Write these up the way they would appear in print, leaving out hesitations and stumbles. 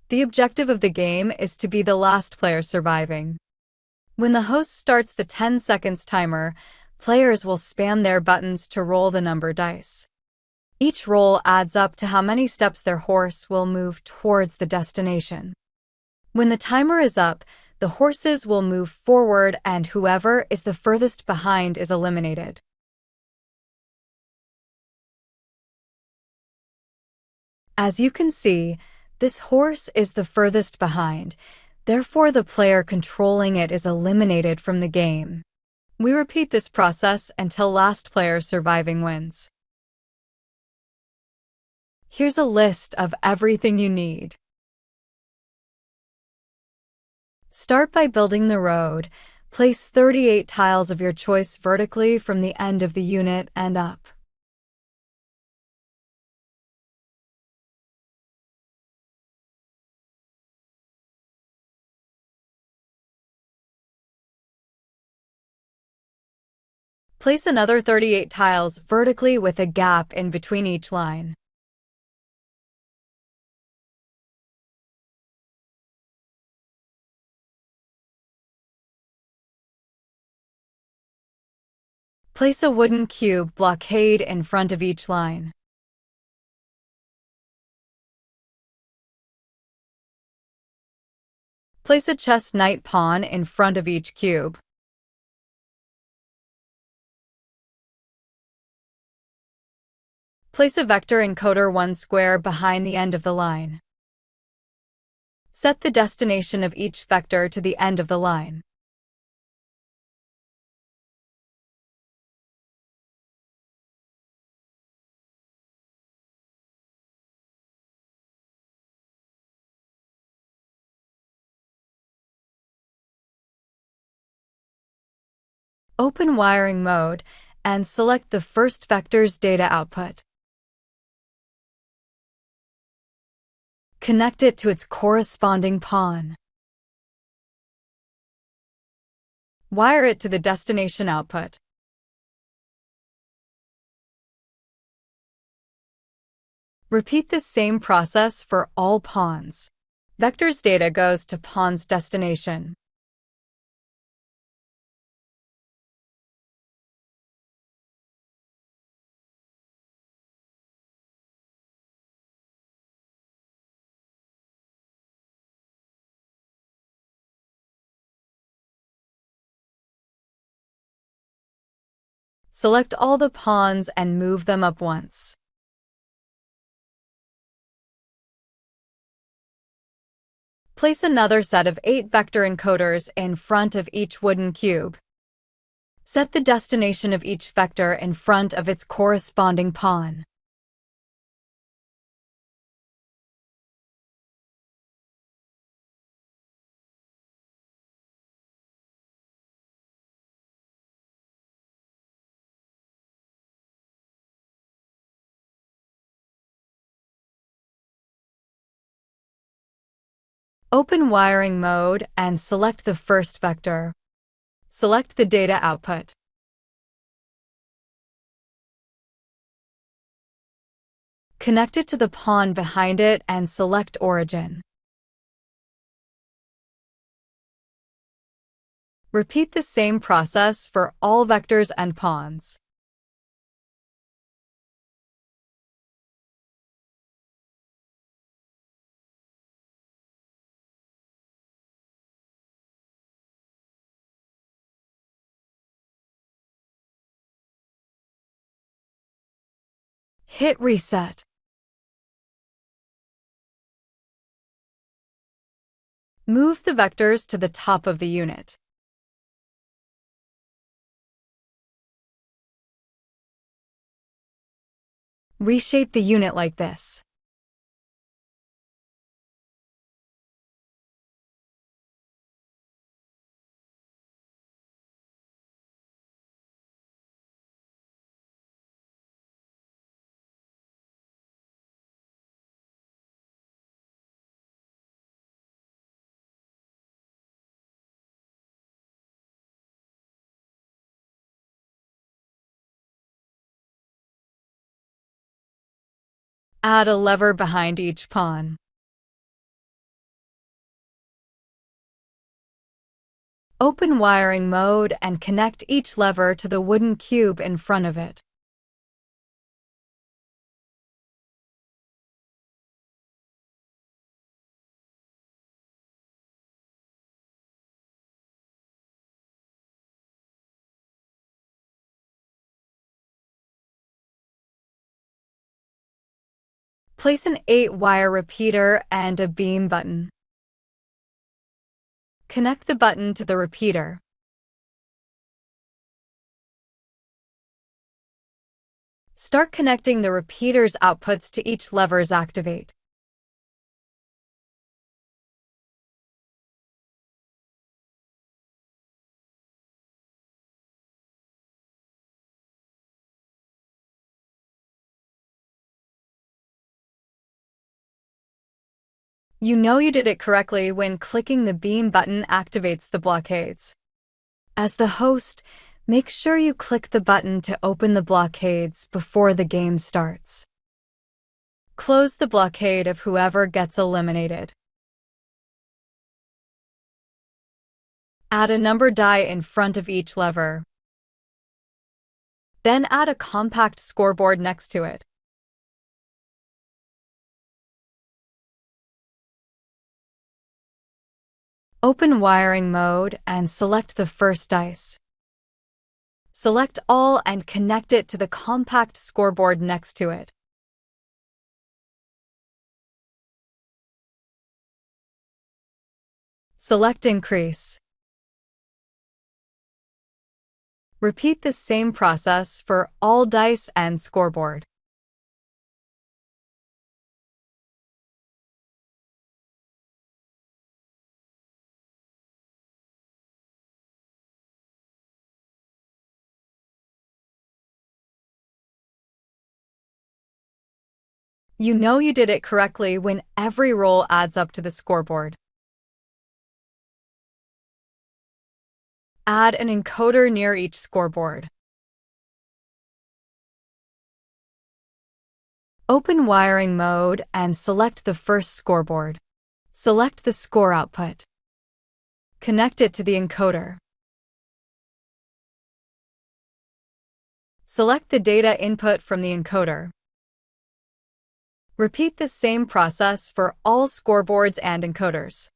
The objective of the game is to be the last player surviving. When the host starts the 10 seconds timer, players will spam their buttons to roll the number dice. Each roll adds up to how many steps their horse will move towards the destination. When the timer is up, the horses will move forward and whoever is the furthest behind is eliminated. As you can see, this horse is the furthest behind, therefore the player controlling it is eliminated from the game. We repeat this process until last player surviving wins. Here's a list of everything you need. Start by building the road. Place 38 tiles of your choice vertically from the end of the unit and up. Place another 38 tiles vertically with a gap in between each line. Place a wooden cube blockade in front of each line. Place a chess knight pawn in front of each cube. Place a vector encoder 1 square behind the end of the line. Set the destination of each vector to the end of the line. Open wiring mode and select the first vector's data output. Connect it to its corresponding pawn. Wire it to the destination output. Repeat the same process for all pawns. Vector's data goes to pawn's destination. Select all the pawns and move them up once. Place another set of 8 vector encoders in front of each wooden cube. Set the destination of each vector in front of its corresponding pawn. Open wiring mode and select the first vector. Select the data output. Connect it to the pawn behind it and select origin. Repeat the same process for all vectors and pawns. Hit reset. Move the vectors to the top of the unit. Reshape the unit like this. Add a lever behind each pawn. Open wiring mode and connect each lever to the wooden cube in front of it. Place an 8-wire repeater and a beam button. Connect the button to the repeater. Start connecting the repeater's outputs to each lever's activate. You know you did it correctly when clicking the beam button activates the blockades. As the host, make sure you click the button to open the blockades before the game starts. Close the blockade of whoever gets eliminated. Add a number die in front of each lever. Then add a compact scoreboard next to it. Open wiring mode and select the first dice. Select all and connect it to the compact scoreboard next to it. Select increase. Repeat the same process for all dice and scoreboard. You know you did it correctly when every roll adds up to the scoreboard. Add an encoder near each scoreboard. Open wiring mode and select the first scoreboard. Select the score output. Connect it to the encoder. Select the data input from the encoder. Repeat the same process for all scoreboards and encoders.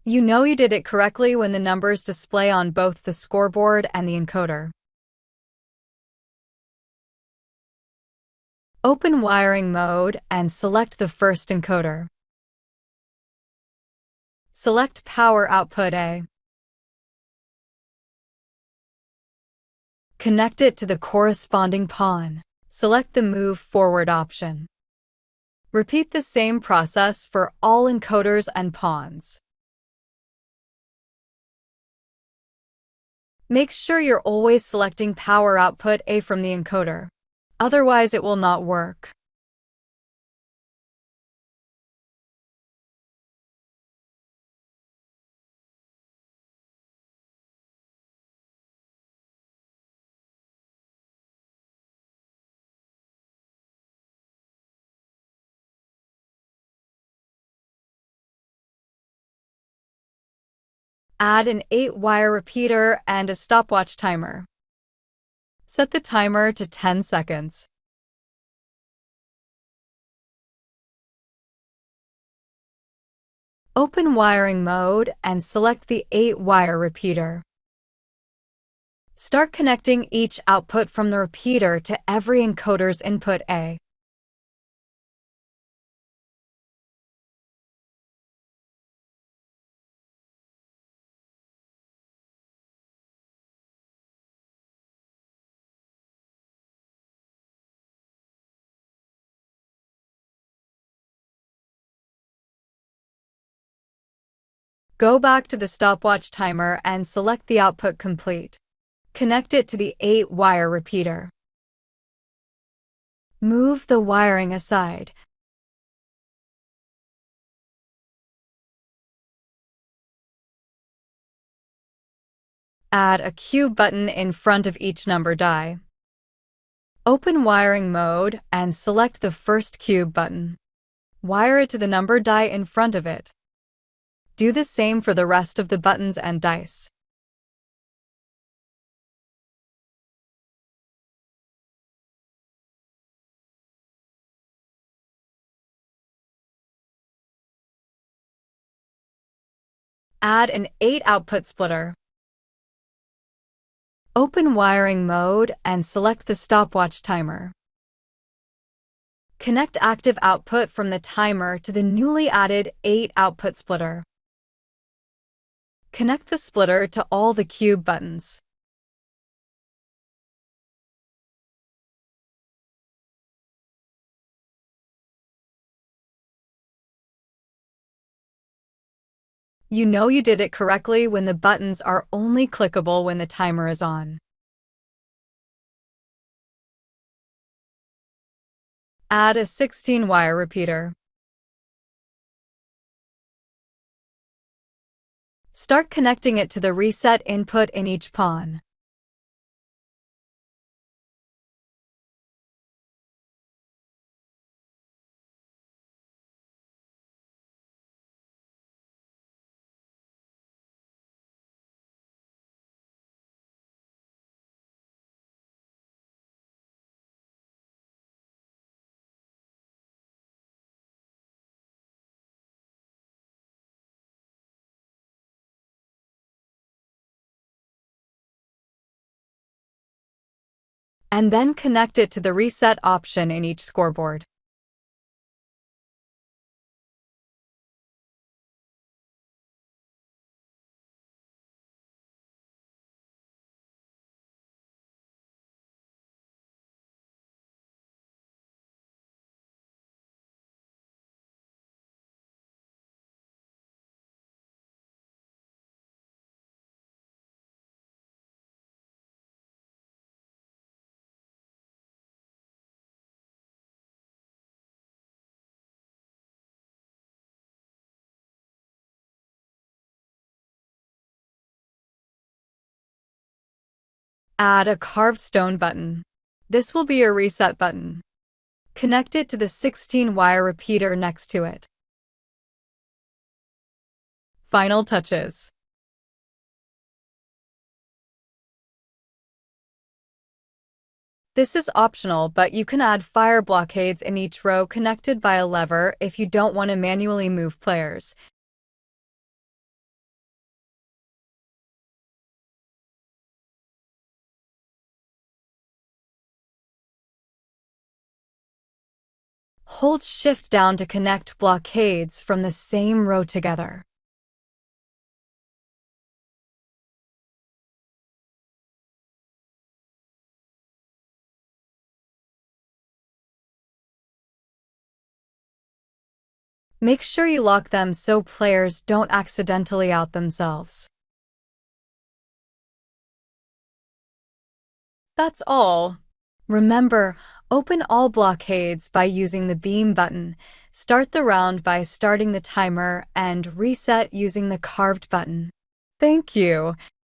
You know you did it correctly when the numbers display on both the scoreboard and the encoder. Open wiring mode and select the first encoder. Select power output A. Connect it to the corresponding pawn. Select the move forward option. Repeat the same process for all encoders and pawns. Make sure you're always selecting power output A from the encoder. Otherwise, it will not work. Add an 8-wire repeater and a stopwatch timer. Set the timer to 10 seconds. Open wiring mode and select the 8-wire repeater. Start connecting each output from the repeater to every encoder's input A. Go back to the stopwatch timer and select the output complete. Connect it to the 8-wire repeater. Move the wiring aside. Add a cube button in front of each number die. Open wiring mode and select the first cube button. Wire it to the number die in front of it. Do the same for the rest of the buttons and dice. Add an 8-output splitter. Open wiring mode and select the stopwatch timer. Connect active output from the timer to the newly added 8-output splitter. Connect the splitter to all the cube buttons. You know you did it correctly when the buttons are only clickable when the timer is on. Add a 16-wire repeater. Start connecting it to the reset input in each pawn. And then connect it to the reset option in each scoreboard. Add a carved stone button. This will be your reset button. Connect it to the 16-wire repeater next to it. Final touches. This is optional, but you can add fire blockades in each row connected by a lever if you don't want to manually move players. Hold Shift down to connect blockades from the same row together. Make sure you lock them so players don't accidentally out themselves. That's all. Remember, open all blockades by using the beam button, start the round by starting the timer, and reset using the carved button. Thank you.